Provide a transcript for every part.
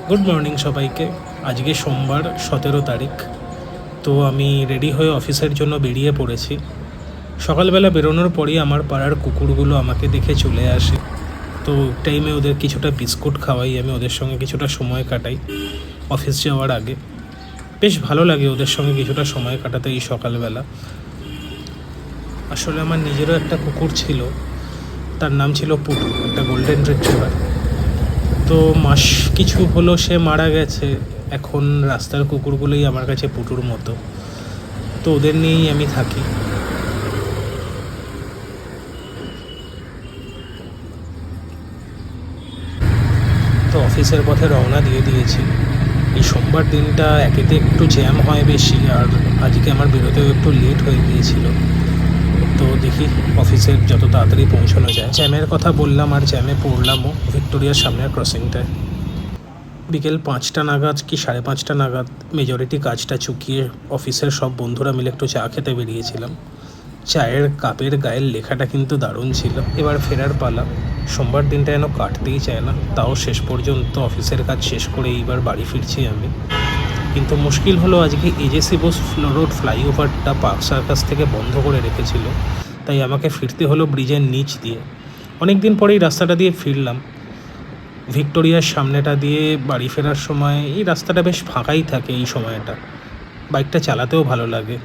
Good morning সবাইকে। আজকে সোমবার 17 তারিখ। তো আমি রেডি হয়ে অফিসের জন্য বেরিয়ে পড়েছি। সকালবেলা বেরোনোর পরই আমার পাড়ার কুকুরগুলো আমাকে দেখে চলে আসে। তো টাইমে ওদের কিছুটা বিস্কুট খাওয়াই, আমি ওদের সঙ্গে কিছুটা সময় কাটাই অফিস যাওয়ার আগে। বেশ ভালো লাগে ওদের সঙ্গে কিছুটা সময় কাটাতে এই সকালবেলা। আসলে আমার নিজেরও একটা কুকুর ছিল, তার নাম ছিল পুটু, একটা গোল্ডেন রিট্রিভার। তো মাস কিছু হলো সে মারা গেছে। এখন রাস্তার কুকুরগুলোই আমার কাছে পুটুর মতো, তো ওদের নিয়েই আমি থাকি। তো অফিসের পথে রওনা দিয়ে দিয়েছি। এই সোমবার দিনটা একেতে একটু জ্যাম হয় বেশি, আর আজকে আমার বেরোতেও একটু লেট হয়ে গিয়েছিল। তো দেখি অফিসের যত তাড়াতাড়ি পৌঁছানো যায়। জ্যামের কথা বললাম, আর জ্যামে পড়লামও ভিক্টোরিয়ার সামনের ক্রসিংটায়। বিকেল 5টা নাগাদ কি 5:30 নাগাদ মেজরিটি কাজটা চুকিয়ে অফিসের সব বন্ধুরা মিলে একটু চা খেতে বেরিয়েছিলাম। চায়ের কাপের গায়ের লেখাটা কিন্তু দারুণ ছিল। এবার ফেরার পালা। সোমবার দিনটা যেন কাটতেই চায় না, তাও শেষ পর্যন্ত অফিসের কাজ শেষ করে এইবার বাড়ি ফিরছি আমি। কিন্তু মুশকিল হলো, আজকে এজেসি বোস রোড ফ্লাইওভারটা পার্ক সার্কাস থেকে বন্ধ করে রেখেছিল, তাই আমাকে ফিরতে হলো ব্রিজের নিচ দিয়ে। অনেক দিন পরেই রাস্তাটা দিয়ে ফিরলাম। ভিক্টোরিয়ার সামনেটা দিয়ে বাড়ি ফেরার সময় এই রাস্তাটা বেশ ফাঁকাই থাকে এই সময়টা, বাইকটা চালাতেও ভালো লাগে।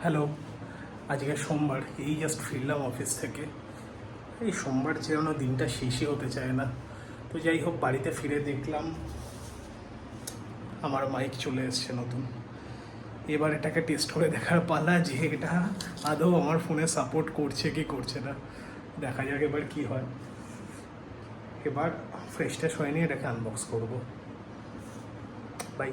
হ্যালো, আজকে সোমবার, এই জাস্ট ফিরলাম অফিস থেকে। এই সোমবার যেন দিনটা শেষই হতে চায় না। তো যাই হোক, বাড়িতে ফিরে দেখলাম আমার মাইক চলে এসছে নতুন। এবার এটাকে টেস্ট করে দেখার পালা যে এটা আদৌ আমার ফোনে সাপোর্ট করছে কি করছে না। দেখা যাক এবার কি হয়। এবার ফ্রেশ ট্রেশ হয়নি, এটাকে আনবক্স করবো। বাই।